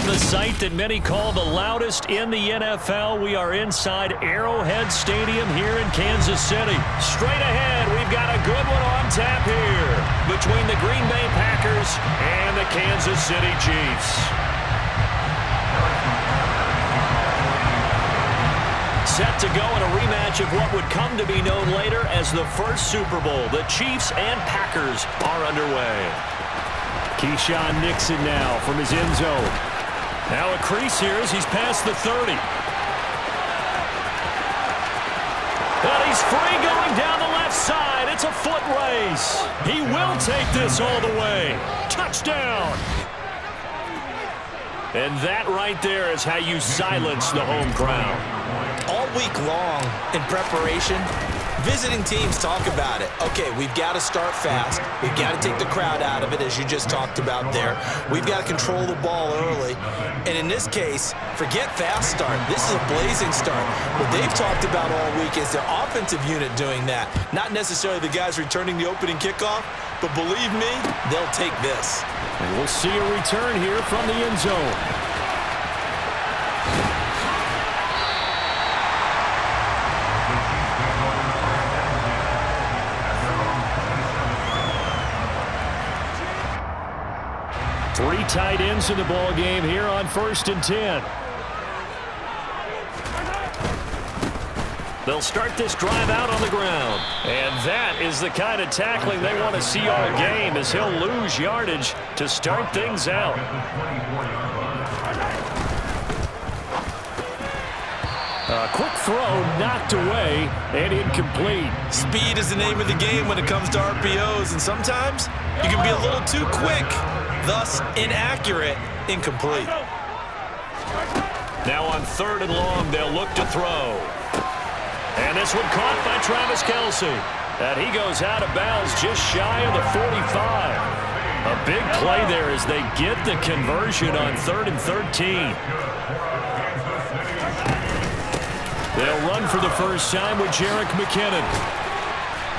From the site that many call the loudest in the NFL, we are inside Arrowhead Stadium here in Kansas City. Straight ahead, we've got a good one on tap here between the Green Bay Packers and the Kansas City Chiefs. Set to go in a rematch of what would come to be known later as the first Super Bowl. The Chiefs and Packers are underway. Keyshawn Nixon now from his end zone. Now a crease here as he's past the 30. And he's free going down the left side. It's a foot race. He will take this all the way. Touchdown. And that right there is how you silence the home crowd. All week long in preparation, visiting teams talk about it. Okay, we've got to start fast. We've got to take the crowd out of it, as you just talked about there. We've got to control the ball early. And in this case, forget fast start. This is a blazing start. What they've talked about all week is their offensive unit doing that. Not necessarily the guys returning the opening kickoff, but believe me, they'll take this. And we'll see a return here from the end zone. Three tight ends in the ball game here on 1st and 10. They'll start this drive out on the ground. And that is the kind of tackling they want to see all game, as he'll lose yardage to start things out. A quick throw knocked away and incomplete. Speed is the name of the game when it comes to RPOs, and sometimes you can be a little too quick. Thus, inaccurate, incomplete. Now on 3rd and long, they'll look to throw. And this one caught by Travis Kelce. And he goes out of bounds just shy of the 45. A big play there as they get the conversion on 3rd and 13. They'll run for the first time with Jerick McKinnon.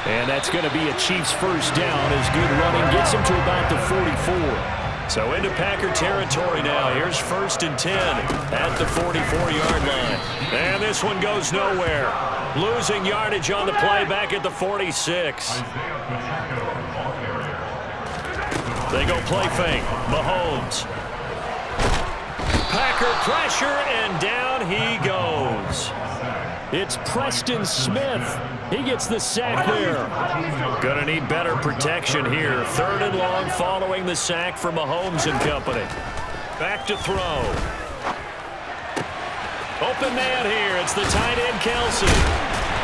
And that's going to be a Chiefs first down as good running gets him to about the 44. So into Packer territory now. Here's 1st and 10 at the 44-yard line. And this one goes nowhere. Losing yardage on the play back at the 46. They go play fake. Mahomes. Packer pressure, and down he goes. It's Preston Smith. He gets the sack there. Gonna need better protection here. 3rd and long following the sack for Mahomes and company. Back to throw. Open man here. It's the tight end Kelce.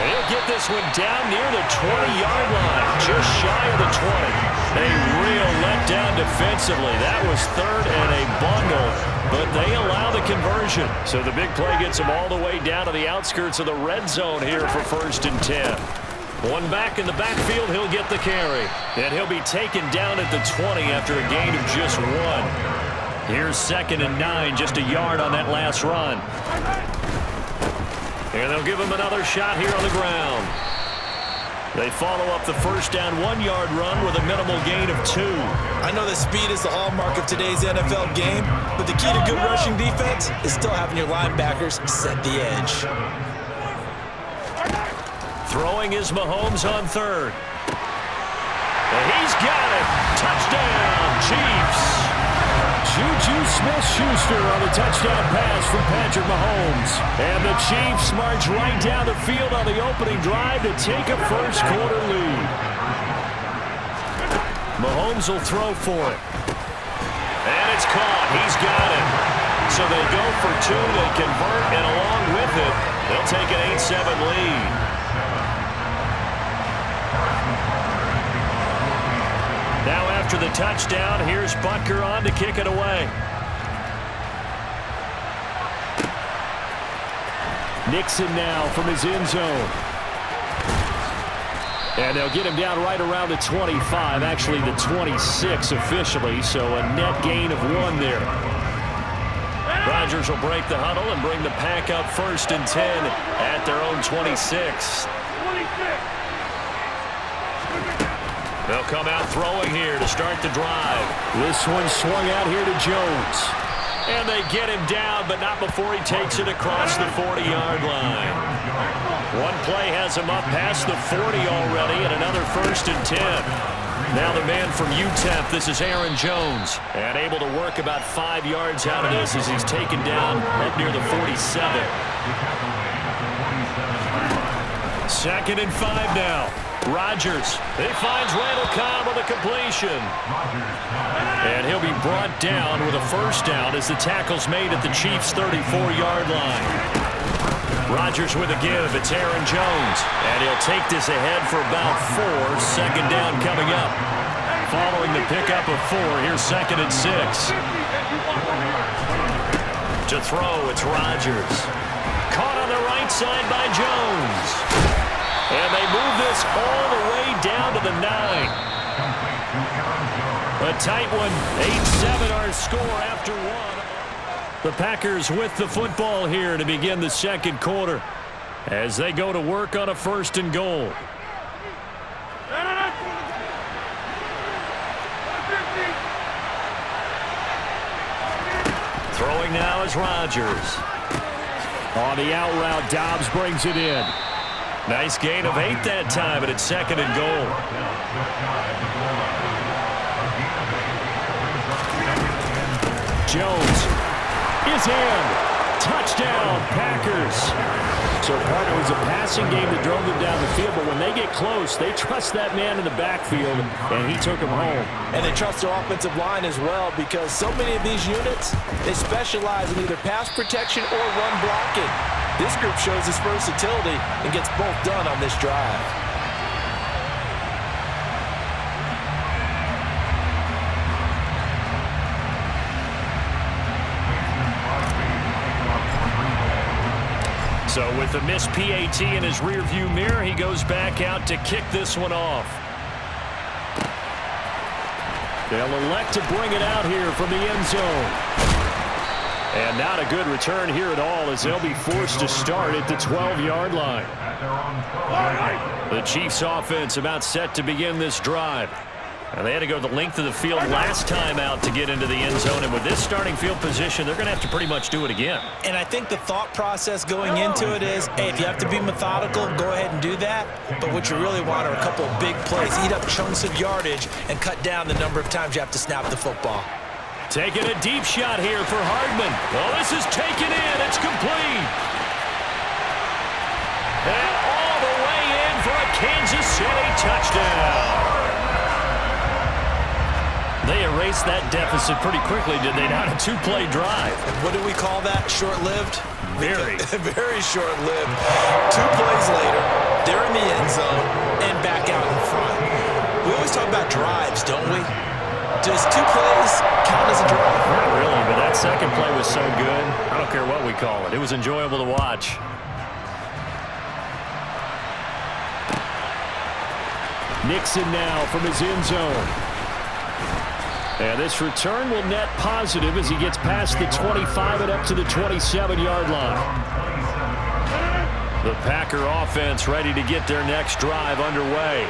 He'll get this one down near the 20-yard line. Just shy of the 20. A real letdown defensively. That was 3rd and a bundle, but they allow the conversion. So the big play gets them all the way down to the outskirts of the red zone here for 1st and 10. One back in the backfield, he'll get the carry. And he'll be taken down at the 20 after a gain of just 1. Here's 2nd and 9, just a yard on that last run. And they'll give him another shot here on the ground. They follow up the first down 1-yard run with a minimal gain of 2. I know that speed is the hallmark of today's NFL game, but the key to good rushing defense is still having your linebackers set the edge. Throwing is Mahomes on 3rd. And he's got it. Touchdown, Chiefs. Juju Smith-Schuster on the touchdown pass from Patrick Mahomes. And the Chiefs march right down the field on the opening drive to take a first-quarter lead. Mahomes will throw for it. And it's caught. He's got it. So they go for 2, they convert, and along with it, they'll take an 8-7 lead. Now after the touchdown, here's Butker on to kick it away. Nixon now from his end zone. And they'll get him down right around the 25, actually the 26 officially, so a net gain of 1 there. Rodgers will break the huddle and bring the Pack up 1st and 10 at their own 26. They'll come out throwing here to start the drive. This one swung out here to Jones. And they get him down, but not before he takes it across the 40-yard line. One play has him up past the 40 already, and another 1st and 10. Now the man from UTEP, this is Aaron Jones, and able to work about 5 yards out of this as he's taken down up near the 47. 2nd and 5 now. Rodgers. He finds Randall Cobb on the completion. And he'll be brought down with a 1st down as the tackle's made at the Chiefs' 34-yard line. Rodgers with a give. It's Aaron Jones. And he'll take this ahead for about 4. 2nd down coming up. Following the pickup of 4, here's 2nd and 6. To throw, it's Rodgers. Caught on the right side by Jones. And they move this all the way down to the 9. A tight one. 8-7 our score after 1. The Packers with the football here to begin the 2nd quarter as they go to work on a 1st and goal. Throwing now is Rodgers. On the out route, Dobbs brings it in. Nice gain of 8 that time, and it's 2nd and goal. Jones is in. Touchdown, Packers. So part of it was a passing game that drove them down the field, but when they get close, they trust that man in the backfield, and he took him home. And they trust their offensive line as well, because so many of these units, they specialize in either pass protection or run blocking. This group shows its versatility and gets both done on this drive. So with the missed PAT in his rearview mirror, he goes back out to kick this one off. They'll elect to bring it out here from the end zone. And not a good return here at all as they'll be forced to start at the 12-yard line. The Chiefs offense about set to begin this drive. And they had to go the length of the field last time out to get into the end zone. And with this starting field position, they're going to have to pretty much do it again. And I think the thought process going into it is, hey, if you have to be methodical, go ahead and do that. But what you really want are a couple of big plays. Eat up chunks of yardage and cut down the number of times you have to snap the football. Taking a deep shot here for Hardman. Well, this is taken in. It's complete. And all the way in for a Kansas City touchdown. They erased that deficit pretty quickly, did they not? A 2-play drive. What do we call that? Short-lived? Very. Very short-lived. 2 plays later, they're in the end zone and back out in front. We always talk about drives, don't we? Does 2 plays count as a drive? Not really, but that second play was so good. I don't care what we call it. It was enjoyable to watch. Nixon now from his end zone. And this return will net positive as he gets past the 25 and up to the 27-yard line. The Packer offense ready to get their next drive underway.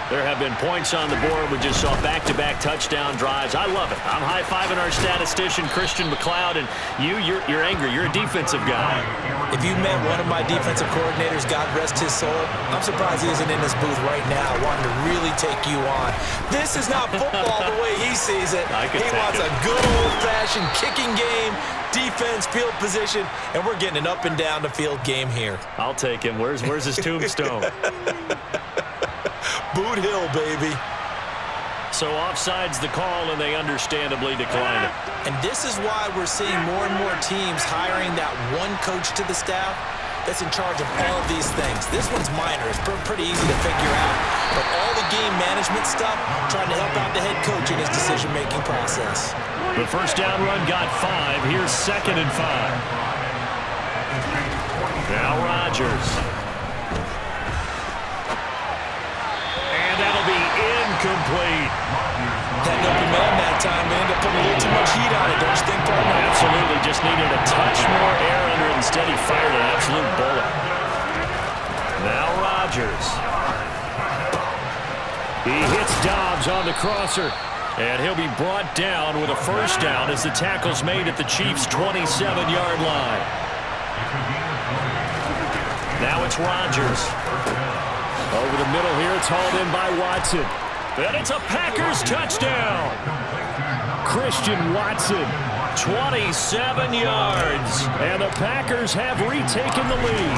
There have been points on the board. We just saw back-to-back touchdown drives. I love it. I'm high-fiving our statistician, Christian McLeod, and you're angry. You're a defensive guy. If you met one of my defensive coordinators, God rest his soul, I'm surprised he isn't in this booth right now wanting to really take you on. This is not football the way he sees it. He wants a good old-fashioned kicking game, defense, field position, and we're getting an up-and-down-the-field game here. I'll take him. Where's his tombstone? Boot Hill, baby. So offside's the call, and they understandably decline it. And this is why we're seeing more and more teams hiring that one coach to the staff that's in charge of all of these things. This one's minor. It's pretty easy to figure out. But all the game management stuff, trying to help out the head coach in his decision-making process. The first down run got 5. Here's 2nd and 5. Now Rodgers. That'll be incomplete. That open man that time, they ended up putting a little too much heat on it, don't you think, partner? Absolutely, just needed a touch more air under it. Instead, he fired an absolute bullet. Now Rodgers. He hits Dobbs on the crosser. And he'll be brought down with a first down as the tackle's made at the Chiefs' 27-yard line. Now it's Rodgers. Over the middle here, it's hauled in by Watson. And it's a Packers touchdown. Christian Watson, 27 yards. And the Packers have retaken the lead.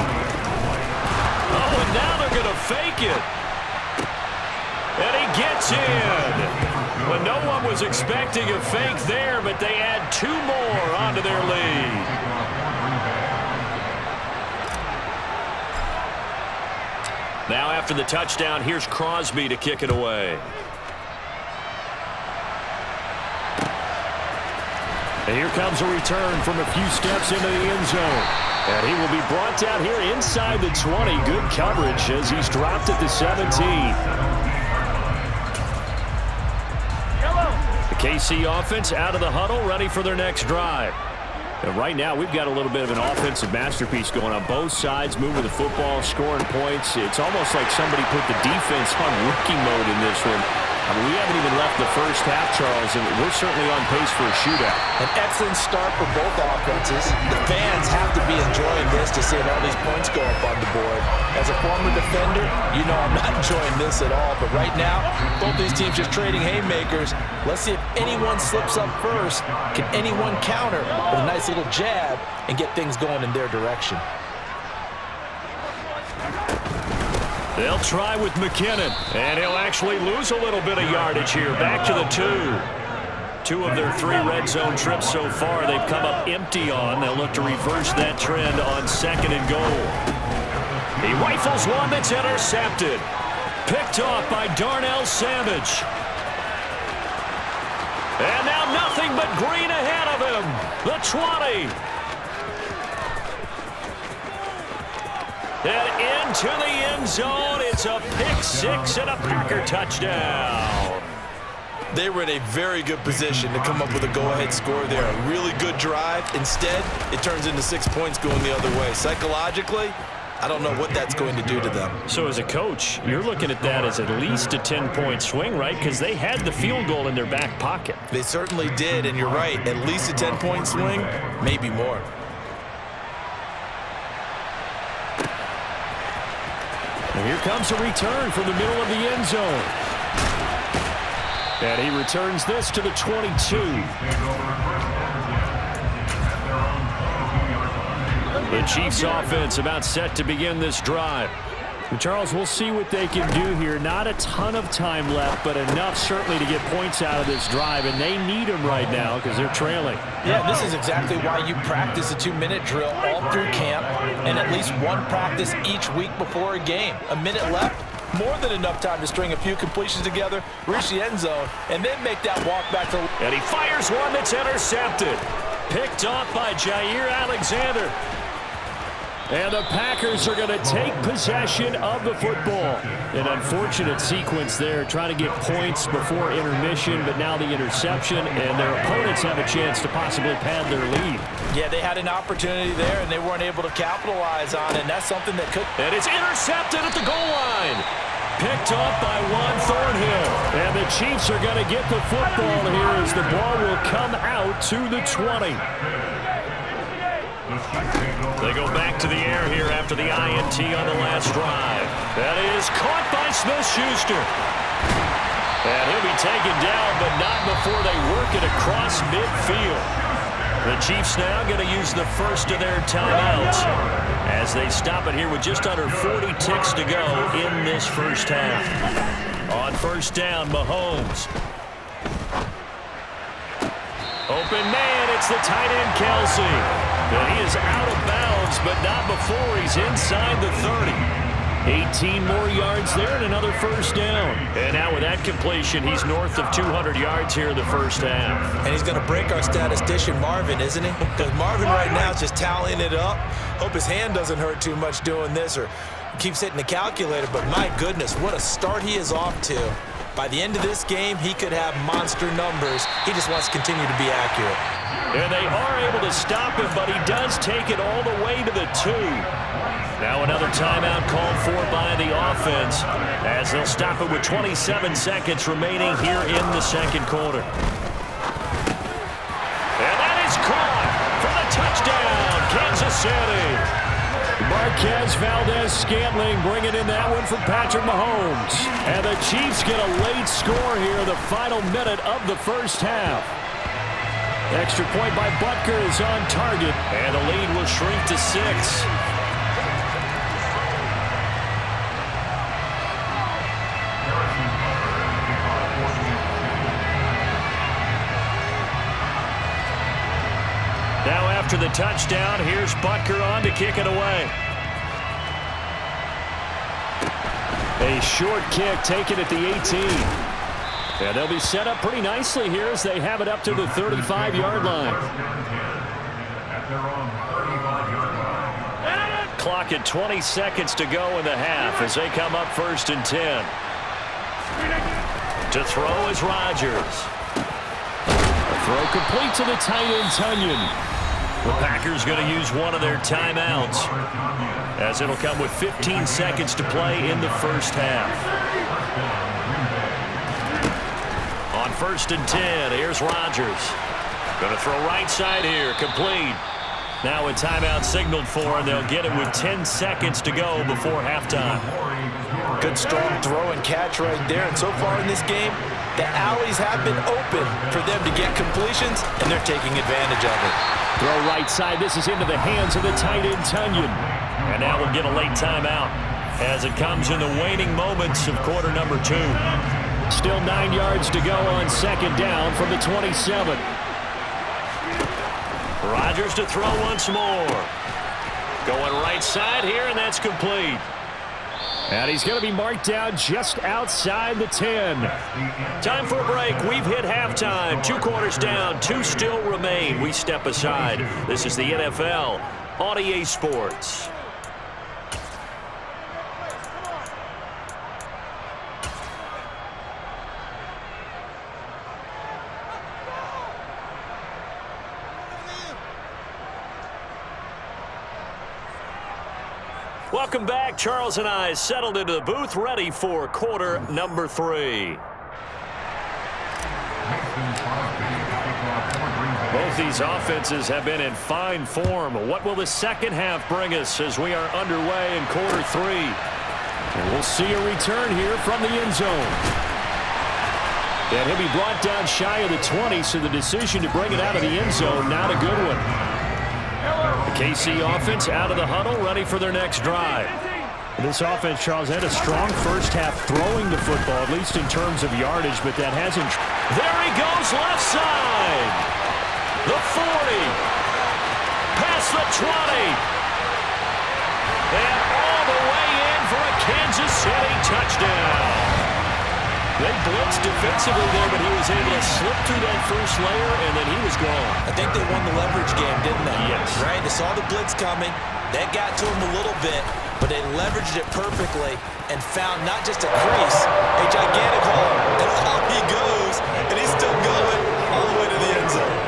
Oh, and now they're going to fake it. And he gets in. Well, no one was expecting a fake there, but they add 2 more onto their lead. Now after the touchdown, here's Crosby to kick it away. And here comes a return from a few steps into the end zone. And he will be brought down here inside the 20. Good coverage as he's dropped at the 17. KC offense out of the huddle, ready for their next drive. And right now, we've got a little bit of an offensive masterpiece going on both sides, moving the football, scoring points. It's almost like somebody put the defense on rookie mode in this one. I mean, we haven't even left the first half, Charles, and we're certainly on pace for a shootout. An excellent start for both offenses. The fans have to be enjoying this to see all these points go up on the board. As a former defender, you know I'm not enjoying this at all. But right now, both these teams just trading haymakers. Let's see if anyone slips up first. Can anyone counter with a nice little jab and get things going in their direction? They'll try with McKinnon, and he'll actually lose a little bit of yardage here. Back to the 2. 2 of their 3 red zone trips so far they've come up empty on. They'll look to reverse that trend on 2nd and goal. He rifles one that's intercepted. Picked off by Darnell Savage. And now nothing but green ahead of him. The 20. And into the end zone. It's a pick 6 and a Packer touchdown. They were in a very good position to come up with a go-ahead score there. A really good drive. Instead, it turns into 6 points going the other way. Psychologically, I don't know what that's going to do to them. So as a coach, you're looking at that as at least a 10-point swing, right? Because they had the field goal in their back pocket. They certainly did, and you're right. At least a 10-point swing, maybe more. And here comes a return from the middle of the end zone. And he returns this to the 22. The Chiefs offense about set to begin this drive. And Charles, we'll see what they can do here. Not a ton of time left, but enough certainly to get points out of this drive, and they need them right now because they're trailing. Yeah, this is exactly why you practice a 2-minute drill all through camp and at least one practice each week before a game. A minute left, more than enough time to string a few completions together, reach the end zone, and then make that walk back to... And he fires one that's intercepted. Picked off by Jair Alexander. And the Packers are going to take possession of the football. An unfortunate sequence there, trying to get points before intermission, but now the interception, and their opponents have a chance to possibly pad their lead. Yeah, they had an opportunity there, and they weren't able to capitalize on it, and that's something that could... And it's intercepted at the goal line. Picked off by Juan Thornhill. And the Chiefs are going to get the football here as the ball will come out to the 20. They go back to the air here after the INT on the last drive. That is caught by Smith-Schuster. And he'll be taken down, but not before they work it across midfield. The Chiefs now going to use the first of their timeouts as they stop it here with just under 40 ticks to go in this first half. On first down, Mahomes. Open man, it's the tight end, Kelsey. And he is out of bounds, but not before he's inside the 30. 18 more yards there and another first down. And now with that completion, he's north of 200 yards here in the first half. And he's going to break our statistician, Marvin, isn't he? Because Marvin right now is just tallying it up. Hope his hand doesn't hurt too much doing this or keeps hitting the calculator. But my goodness, what a start he is off to. By the end of this game, he could have monster numbers. He just wants to continue to be accurate. And they are able to stop him, but he does take it all the way to the 2. Now another timeout called for by the offense as they'll stop it with 27 seconds remaining here in the second quarter. And that is caught for the touchdown, Kansas City. Marquez Valdez-Scantling bringing in that one from Patrick Mahomes. And the Chiefs get a late score here, the final minute of the first half. Extra point by Butker is on target, and the lead will shrink to 6. Now after the touchdown, here's Butker on to kick it away. A short kick taken at the 18. And they'll be set up pretty nicely here as they have it up to the 35-yard line. Clock at 20 seconds to go in the half as they come up 1st and 10. To throw is Rodgers. Throw complete to the tight end, Tunyon. The Packers going to use one of their timeouts as it'll come with 15 seconds to play in the first half. On 1st and 10, here's Rodgers. Going to throw right side here, complete. Now a timeout signaled for, and they'll get it with 10 seconds to go before halftime. Good strong throw and catch right there. And so far in this game, the alleys have been open for them to get completions, and they're taking advantage of it. Throw right side. This is into the hands of the tight end, Tunyon. And now we'll get a late timeout as it comes in the waning moments of quarter number 2. Still 9 yards to go on 2nd down from the 27. Rodgers to throw once more. Going right side here, and that's complete. And he's going to be marked down just outside the 10. Time for a break. We've hit halftime. 2 quarters down, 2 still remain. We step aside. This is the NFL on EA Sports. Welcome back. Charles and I settled into the booth, ready for quarter number 3. Both these offenses have been in fine form. What will the second half bring us as we are underway in quarter 3? And we'll see a return here from the end zone. And he'll be brought down shy of the 20, so the decision to bring it out of the end zone, not a good one. The KC offense out of the huddle, ready for their next drive. This offense, Charles, had a strong first half throwing the football, at least in terms of yardage, but that hasn't. There he goes, left side. The 40. Past the 20. And all the way in for a Kansas City touchdown. They blitzed defensively there, but he was able to slip through that first layer, and then he was gone. I think they won the leverage game, didn't they? Yes. Right? They saw the blitz coming. That got to him a little bit, but they leveraged it perfectly and found not just a crease, a gigantic hole. And off he goes, and he's still going all the way to the end zone.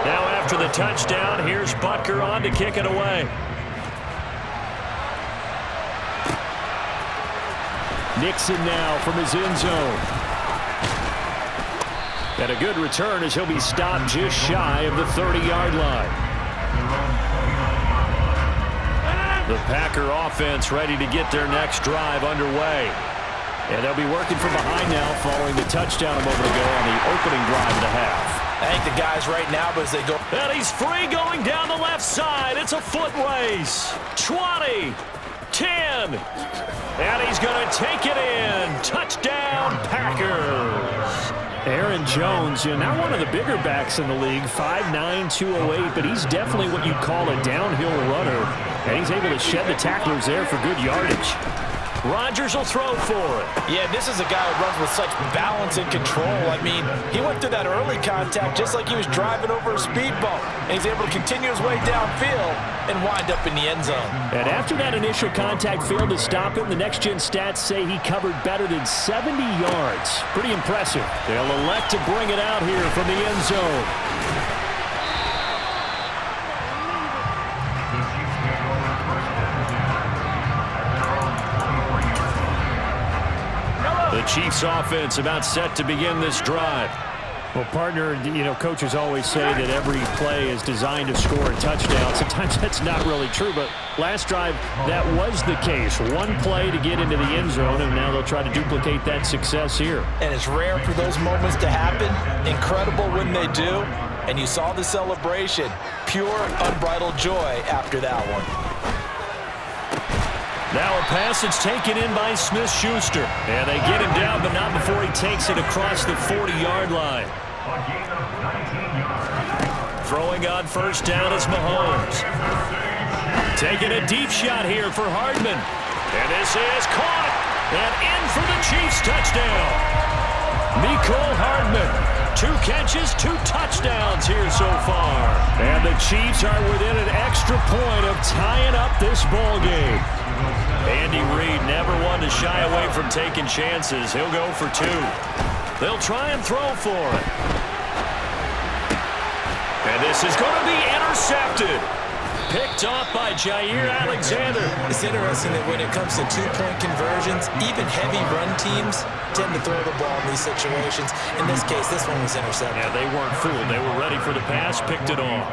Now after the touchdown, here's Butker on to kick it away. Nixon now from his end zone. And a good return as he'll be stopped just shy of the 30-yard line. The Packer offense ready to get their next drive underway. And they'll be working from behind now following the touchdown a moment ago on the opening drive of the half. I think the guys right now, as they go. And he's free going down the left side. It's a foot race. 20, 10. And he's going to take it in. Touchdown, Packers. Aaron Jones, not one of the bigger backs in the league, 5'9", 208, but he's definitely what you'd call a downhill runner. And he's able to shed the tacklers there for good yardage. Rodgers will throw for it. Yeah, this is a guy who runs with such balance and control. I mean, he went through that early contact just like he was driving over a speed bump. And he's able to continue his way downfield and wind up in the end zone. And after that initial contact failed to stop him, the next-gen stats say he covered better than 70 yards. Pretty impressive. They'll elect to bring it out here from the end zone. The Chiefs offense about set to begin this drive. Well, partner, coaches always say that every play is designed to score a touchdown. Sometimes that's not really true, but last drive, that was the case. One play to get into the end zone, and now they'll try to duplicate that success here. And it's rare for those moments to happen. Incredible when they do. And you saw the celebration. Pure, unbridled joy after that one. Now a pass that's taken in by Smith-Schuster. And they get him down, but not before he takes it across the 40-yard line. Throwing on first down is Mahomes. Taking a deep shot here for Hardman. And this is caught. And in for the Chiefs touchdown. Mecole Hardman. 2 catches, 2 touchdowns here so far. And the Chiefs are within an extra point of tying up this ball game. Andy Reid never one to shy away from taking chances. He'll go for 2. They'll try and throw for it. And this is going to be intercepted. Picked off by Jair Alexander. It's interesting that when it comes to 2-point conversions, even heavy run teams tend to throw the ball in these situations. In this case, this one was intercepted. Yeah, they weren't fooled. They were ready for the pass, picked it off.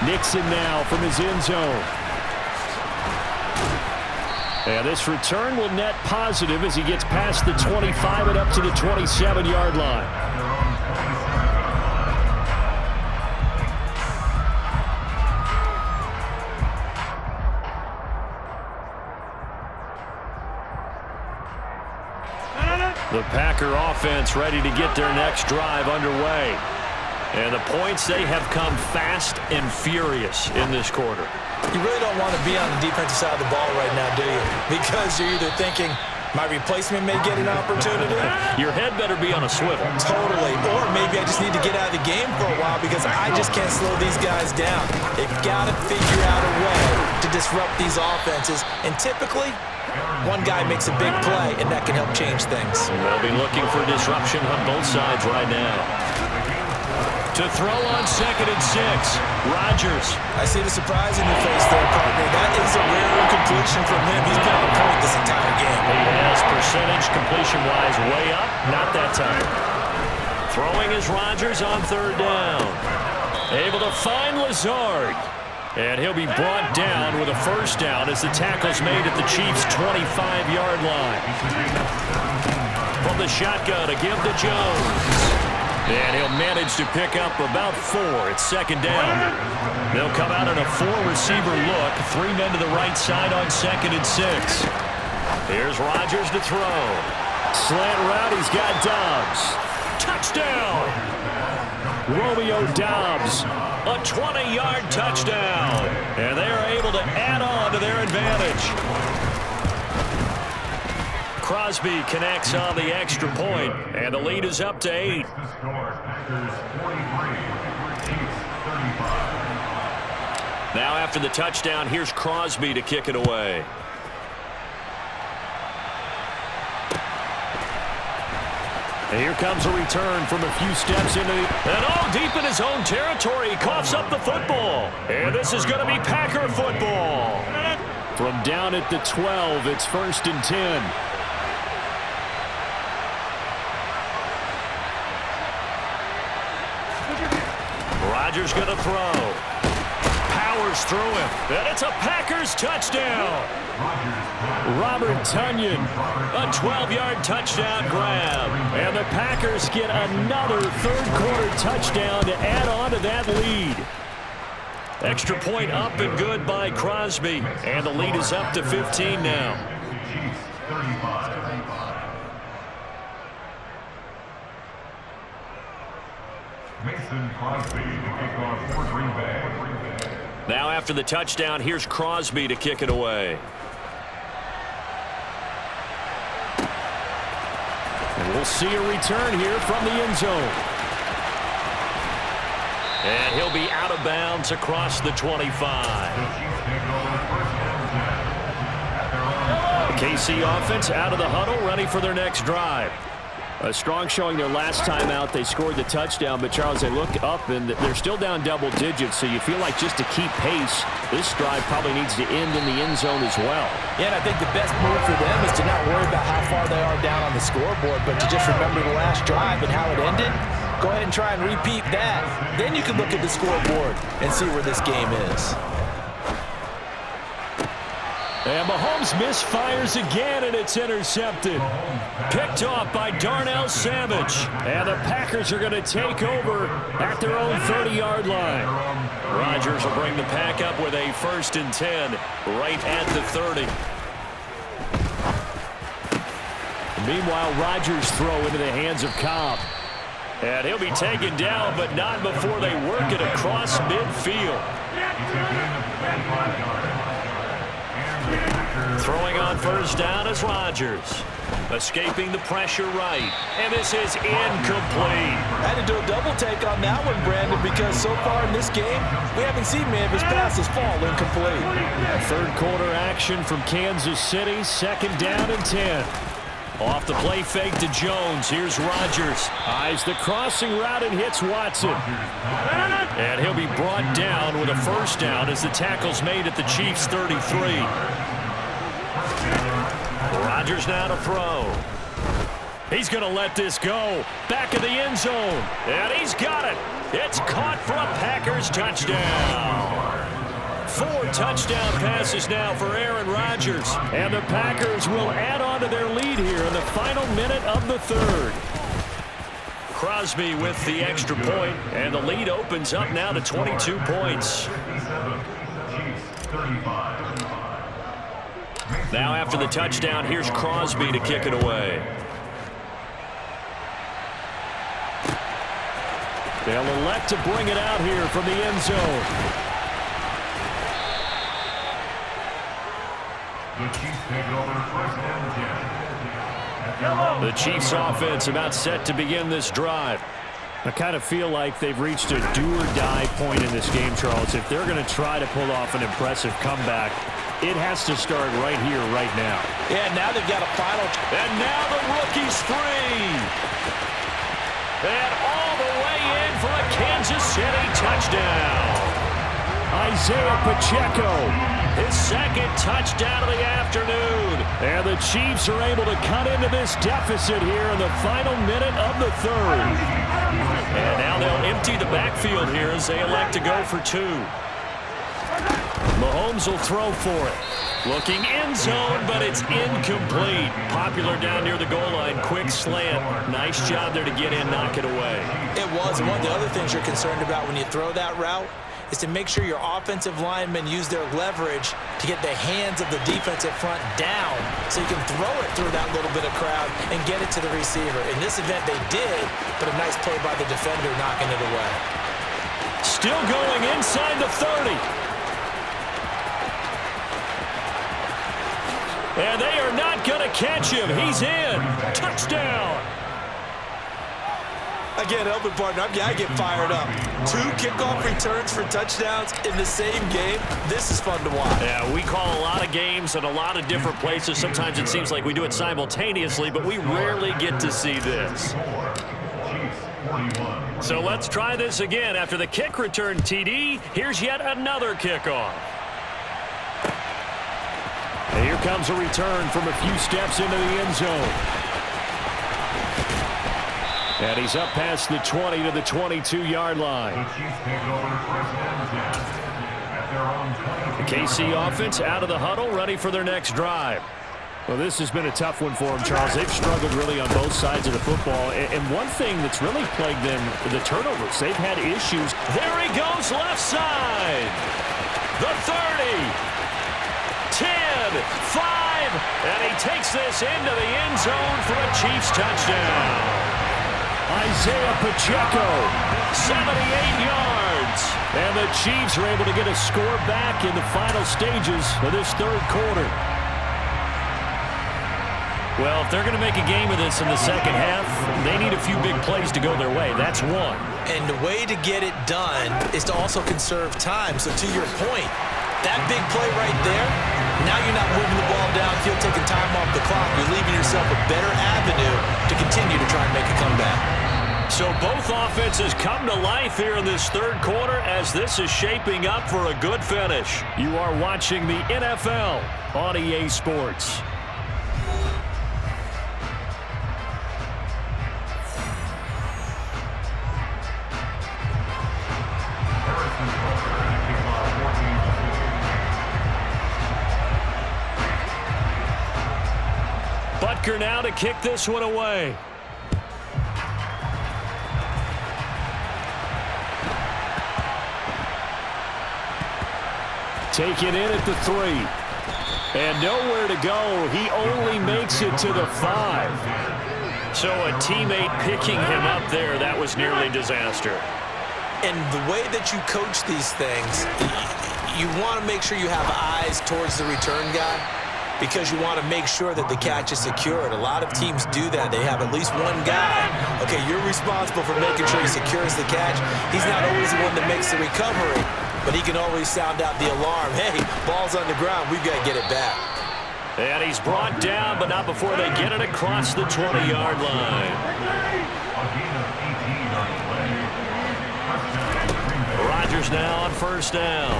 Nixon now from his end zone. And this return will net positive as he gets past the 25 and up to the 27-yard line. The Packer offense ready to get their next drive underway. And the points, they have come fast and furious in this quarter. You really don't want to be on the defensive side of the ball right now, do you? Because you're either thinking, my replacement may get an opportunity. Your head better be on a swivel. Totally. Or maybe I just need to get out of the game for a while because I just can't slow these guys down. They've got to figure out a way to disrupt these offenses. And typically, one guy makes a big play, and that can help change things. They'll be looking for disruption on both sides right now. To throw on 2nd and 6, Rodgers. I see the surprise in your face there, partner. That is a rare incompletion from him. He's been on point this entire game. He has percentage completion-wise way up. Not that time. Throwing is Rodgers on 3rd down. Able to find Lazard. And he'll be brought down with a first down as the tackle's made at the Chiefs' 25-yard line. From the shotgun to give to Jones. And he'll manage to pick up about 4 at 2nd down. They'll come out in a 4-receiver look. 3 men to the right side on 2nd and 6. Here's Rodgers to throw. Slant route, he's got Dobbs. Touchdown! Romeo Dobbs, a 20-yard touchdown. And they are able to add on to their advantage. Crosby connects on the extra point, and the lead is up to 8. Now after the touchdown, here's Crosby to kick it away. And here comes a return from a few steps into the... And all deep in his own territory, he coughs up the football. And this is going to be Packer football. From down at the 12, it's 1st and 10. Rodgers going to throw. Powers through him. And it's a Packers touchdown. Robert Tonyan, a 12-yard touchdown grab. And the Packers get another third-quarter touchdown to add on to that lead. Extra point up and good by Crosby. And the lead is up to 15 now. Mason Crosby to kick off for Green Bay. Now after the touchdown, here's Crosby to kick it away. And we'll see a return here from the end zone. And he'll be out of bounds across the 25. The KC offense out of the huddle, ready for their next drive. A strong showing their last time out. They scored the touchdown, but, Charles, they look up, and they're still down double digits, so you feel like just to keep pace, this drive probably needs to end in the end zone as well. Yeah, and I think the best move for them is to not worry about how far they are down on the scoreboard, but to just remember the last drive and how it ended. Go ahead and try and repeat that. Then you can look at the scoreboard and see where this game is. And Mahomes misfires again, and it's intercepted. Picked off by Darnell Savage. And the Packers are going to take over at their own 30-yard line. Rodgers will bring the pack up with a 1st and 10 right at the 30. Meanwhile, Rodgers' throw into the hands of Cobb. And he'll be taken down, but not before they work it across midfield. Throwing on 1st down is Rodgers. Escaping the pressure right. And this is incomplete. I had to do a double take on that one, Brandon, because so far in this game, we haven't seen many of his passes fall incomplete. Third quarter action from Kansas City. 2nd down and 10. Off the play fake to Jones. Here's Rodgers. Eyes the crossing route and hits Watson. And he'll be brought down with a 1st down as the tackle's made at the Chiefs' 33. Rodgers now to throw. He's going to let this go. Back of the end zone. And he's got it. It's caught for a Packers touchdown. 4 touchdown passes now for Aaron Rodgers. And the Packers will add on to their lead here in the final minute of the 3rd. Crosby with the extra point, and the lead opens up now to 22 points. Now after the touchdown, here's Crosby to kick it away. They'll elect to bring it out here from the end zone. The Chiefs offense about set to begin this drive. I kind of feel like they've reached a do-or-die point in this game, Charles. If they're going to try to pull off an impressive comeback, it has to start right here, right now. Yeah, now they've got a final. And now the rookie's free. And all the way in for a Kansas City touchdown. Isaiah Pacheco. His 2nd touchdown of the afternoon. And the Chiefs are able to cut into this deficit here in the final minute of the 3rd. And now they'll empty the backfield here as they elect to go for 2. Mahomes will throw for it. Looking end zone, but it's incomplete. Popular down near the goal line. Quick slant. Nice job there to get in, knock it away. It was. And one of the other things you're concerned about when you throw that route is to make sure your offensive linemen use their leverage to get the hands of the defensive front down so you can throw it through that little bit of crowd and get it to the receiver. In this event, they did, but a nice play by the defender knocking it away. Still going inside the 30. And they are not going to catch him. He's in. Touchdown. Again, helping partner, I get fired up. 2 kickoff returns for touchdowns in the same game. This is fun to watch. Yeah, we call a lot of games in a lot of different places. Sometimes it seems like we do it simultaneously, but we rarely get to see this. So let's try this again. After the kick return TD, here's yet another kickoff. And here comes a return from a few steps into the end zone. And he's up past the 20 to the 22-yard line. The KC offense out of the huddle, ready for their next drive. Well, this has been a tough one for them, Charles. They've struggled really on both sides of the football. And one thing that's really plagued them, the turnovers. They've had issues. There he goes left side. The 30. 10, 5, and he takes this into the end zone for a Chiefs touchdown. Isaiah Pacheco 78 yards. And the Chiefs are able to get a score back in the final stages of this third quarter. Well, if they're going to make a game of this in the second half, they need a few big plays to go their way. That's one. And the way to get it done is to also conserve time. So to your point, that big play right there, now you're not moving the ball downfield, taking time off the clock. You're leaving yourself a better avenue to continue to try and make a comeback. So both offenses come to life here in this third quarter as this is shaping up for a good finish. You are watching the NFL on EA Sports. Butker now to kick this one away. Taken in at the 3. And nowhere to go. He only makes it to the 5. So a teammate picking him up there, that was nearly disaster. And the way that you coach these things, you want to make sure you have eyes towards the return guy because you want to make sure that the catch is secured. A lot of teams do that. They have at least one guy. Okay, you're responsible for making sure he secures the catch. He's not always the one that makes the recovery, but he can always sound out the alarm. Hey, ball's on the ground. We've got to get it back. And he's brought down, but not before they get it across the 20-yard line. Rodgers now on first down.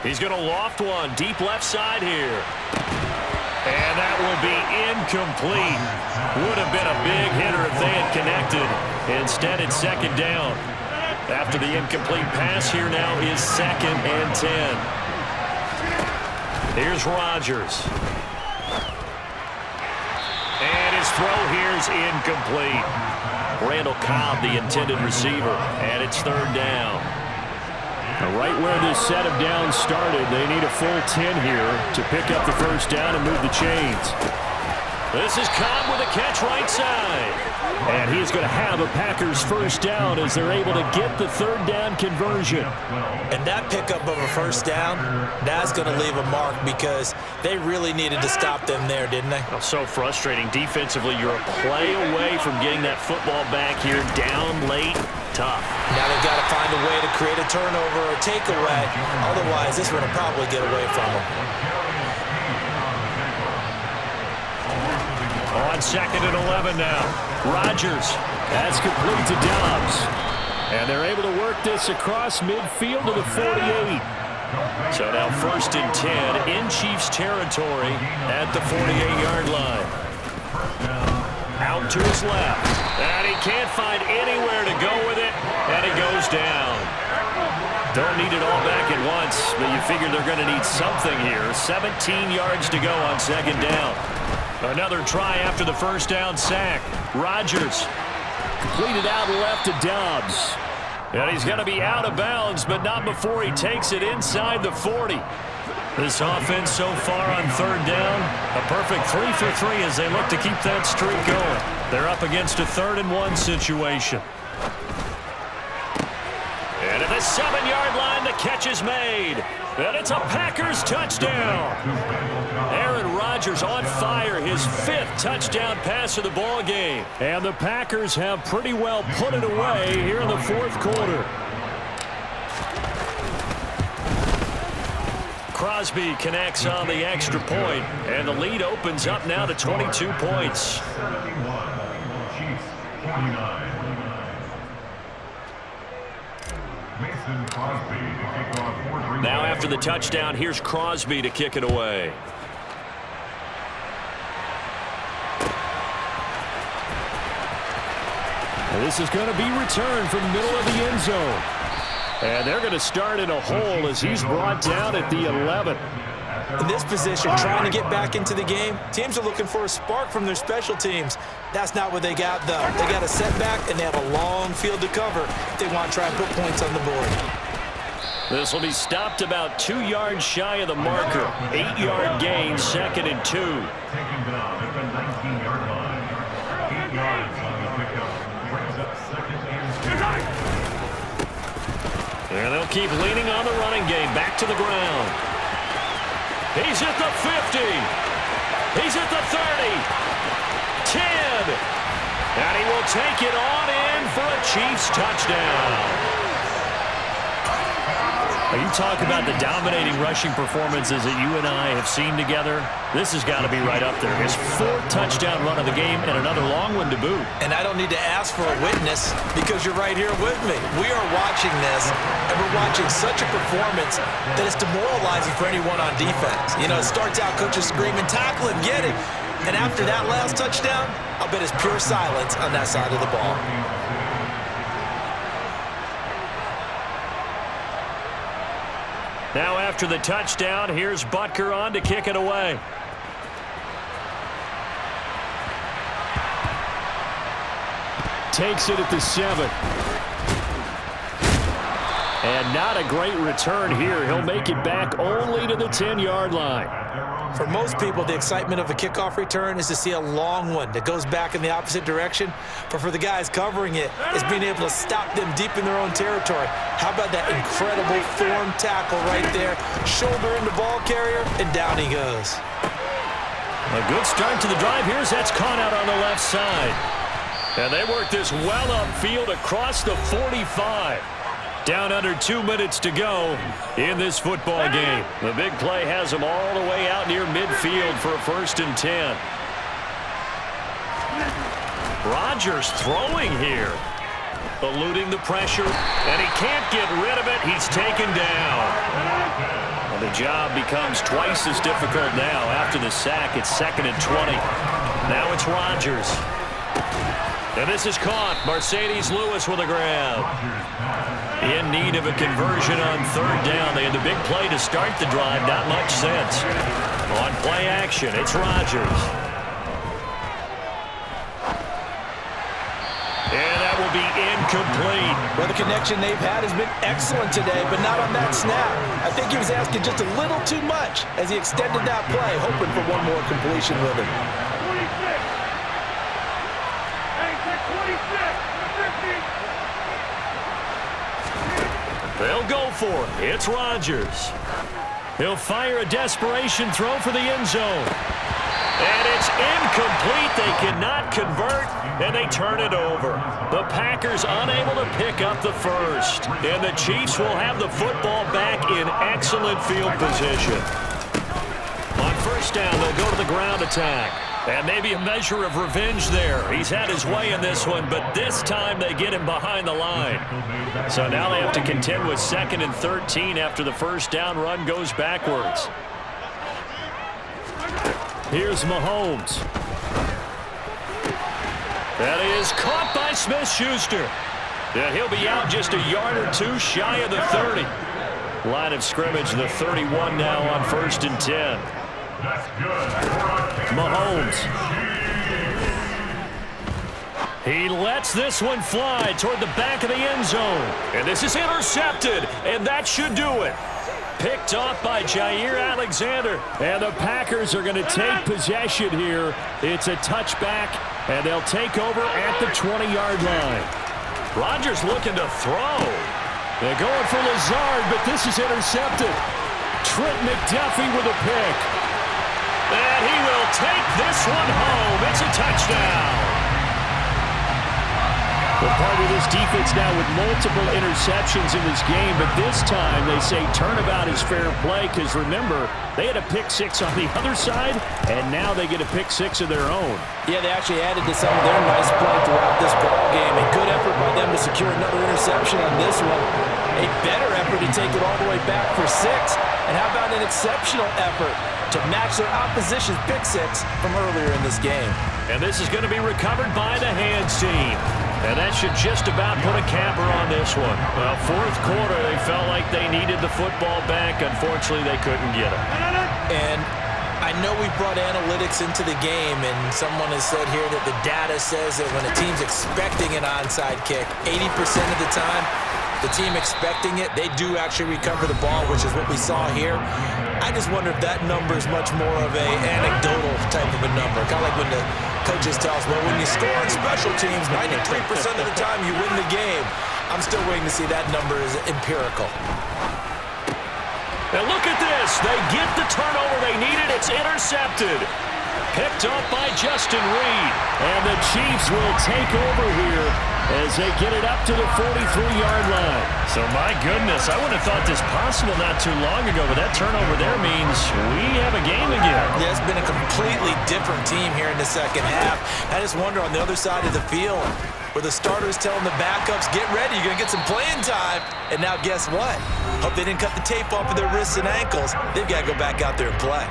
He's going to loft one deep left side here. And that will be incomplete. Would have been a big hitter if they had connected. Instead, it's second down. After the incomplete pass, here now is 2nd and 10. Here's Rodgers. And his throw here's incomplete. Randall Cobb, the intended receiver, and it's 3rd down. Right where this set of downs started, they need a full 10 here to pick up the first down and move the chains. This is Cobb with a catch right side. And he's going to have a Packers first down as they're able to get the 3rd down conversion. And that pickup of a first down, that's going to leave a mark because they really needed to stop them there, didn't they? Oh, so frustrating. Defensively, you're a play away from getting that football back here down late. Tough. Now they've got to find a way to create a turnover or a takeaway. Otherwise, this one will probably get away from them. On 2nd and 11 now. Rodgers. That's complete to Dobbs. And they're able to work this across midfield to the 48. So now 1st and 10 in Chiefs territory at the 48-yard line. Out to his left. And he can't find anywhere to go with it. And he goes down. Don't need it all back at once, but you figure they're going to need something here. 17 yards to go on 2nd down. Another try after the first down sack. Rodgers completed out left to Dobbs. And he's going to be out of bounds, but not before he takes it inside the 40. This offense so far on 3rd down, a perfect 3 for 3 as they look to keep that streak going. They're up against a 3rd and 1 situation. And at the 7-yard line, the catch is made. And it's a Packers touchdown. Aaron Rodgers on fire, his 5th touchdown pass of the ball game. And the Packers have pretty well put it away here in the 4th quarter. Crosby connects on the extra point, and the lead opens up now to 22 points. Now after the touchdown, here's Crosby to kick it away. And this is going to be returned from the middle of the end zone. And they're going to start in a hole as he's brought down at the 11. In this position, trying to get back into the game, teams are looking for a spark from their special teams. That's not what they got, though. They got a setback, and they have a long field to cover if they want to try and put points on the board. This will be stopped about 2 yards shy of the marker. 8-yard gain, 2nd and 2. And they'll keep leaning on the running game. Back to the ground. He's at the 50. He's at the 30. 10. And he will take it on in for a Chiefs touchdown. You talk about the dominating rushing performances that you and I have seen together. This has got to be right up there. His 4th touchdown run of the game and another long one to boot. And I don't need to ask for a witness because you're right here with me. We are watching this, and we're watching such a performance that it's demoralizing for anyone on defense. You know, it starts out coaches screaming, tackle him, get him. And after that last touchdown, I'll bet it's pure silence on that side of the ball. Now after the touchdown, here's Butker on to kick it away. Takes it at the 7. And not a great return here. He'll make it back only to the 10-yard line. For most people, the excitement of a kickoff return is to see a long one that goes back in the opposite direction. But for the guys covering it, it's being able to stop them deep in their own territory. How about that incredible form tackle right there? Shoulder into ball carrier, and down he goes. A good start to the drive. Here's that's caught out on the left side. And they work this well upfield across the 45. Down under 2 minutes to go in this football game. The big play has them all the way out near midfield for a 1st and 10. Rodgers throwing here. Eluding the pressure, and he can't get rid of it. He's taken down. And the job becomes twice as difficult now after the sack. It's 2nd and 20. Now it's Rodgers. And this is caught. Mercedes Lewis with a grab. In need of a conversion on 3rd down. They had the big play to start the drive. Not much sense. On play action, it's Rodgers. And that will be incomplete. Well, the connection they've had has been excellent today, but not on that snap. I think he was asking just a little too much as he extended that play, hoping for one more completion with him. They'll go for it. It's Rodgers. He'll fire a desperation throw for the end zone. And it's incomplete. They cannot convert, and they turn it over. The Packers unable to pick up the first. And the Chiefs will have the football back in excellent field position. On 1st down, they'll go to the ground attack. And maybe a measure of revenge there. He's had his way in this one, but this time they get him behind the line. So now they have to contend with 2nd and 13 after the 1st down run goes backwards. Here's Mahomes. That is caught by Smith-Schuster. Yeah, he'll be out just a yard or two shy of the 30. Line of scrimmage, the 31 now on 1st and 10. Mahomes. He lets this one fly toward the back of the end zone. And this is intercepted, and that should do it. Picked off by Jair Alexander. And the Packers are going to take possession here. It's a touchback, and they'll take over at the 20-yard line. Rodgers looking to throw. They're going for Lazard, but this is intercepted. Trent McDuffie with a pick. And he will take this one home. It's a touchdown. Well, part of this defense now with multiple interceptions in this game, but this time they say turnabout is fair play because, remember, they had a pick-6 on the other side, and now they get a pick-6 of their own. Yeah, they actually added to some of their nice play throughout this ball game. A good effort by them to secure another interception on this one. A better effort to take it all the way back for 6. And how about an exceptional effort to match their opposition's pick-6 from earlier in this game. And this is going to be recovered by the hands team. And that should just about put a capper on this one. Well, 4th quarter, they felt like they needed the football back. Unfortunately, they couldn't get it. And I know we brought analytics into the game, and someone has said here that the data says that when a team's expecting an onside kick, 80% of the time, the team expecting it, they do actually recover the ball, which is what we saw here. I just wonder if that number is much more of a anecdotal type of a number. Kind of like when the coaches tell us, well, when you score on special teams, 93% of the time you win the game. I'm still waiting to see that number is empirical. And look at this. They get the turnover they needed. It's intercepted. Picked up by Justin Reed. And the Chiefs will take over here as they get it up to the 43-yard line. So, my goodness, I wouldn't have thought this possible not too long ago, but that turnover there means we have a game again. Yeah, it's been a completely different team here in the second half. I just wonder on the other side of the field, where the starters telling the backups, get ready, you're going to get some playing time. And now guess what? Hope they didn't cut the tape off of their wrists and ankles. They've got to go back out there and play.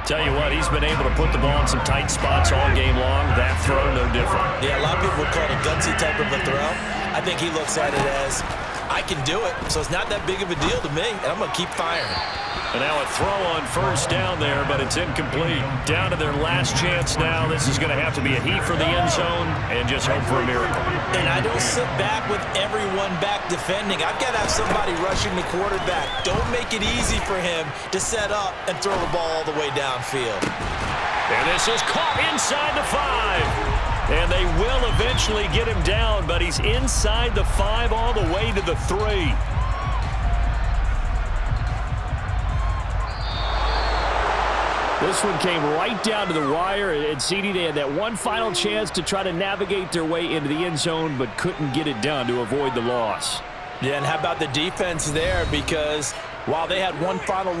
Tell you what, he's been able to put the ball in some tight spots all game long. That throw, no different. Yeah, a lot of people would call it a gutsy type of a throw. I think he looks at it as, I can do it, so it's not that big of a deal to me, and I'm going to keep firing. And now a throw on first down there, but it's incomplete. Down to their last chance now. This is going to have to be a heat for the end zone and just hope for a miracle. And I don't sit back with everyone back defending. I've got to have somebody rushing the quarterback. Don't make it easy for him to set up and throw the ball all the way downfield. And this is caught inside the 5. And they will eventually get him down, but he's inside the 5 all the way to the 3. This one came right down to the wire, and CD, they had that one final chance to try to navigate their way into the end zone, but couldn't get it done to avoid the loss. Yeah, and how about the defense there? Because while they had one final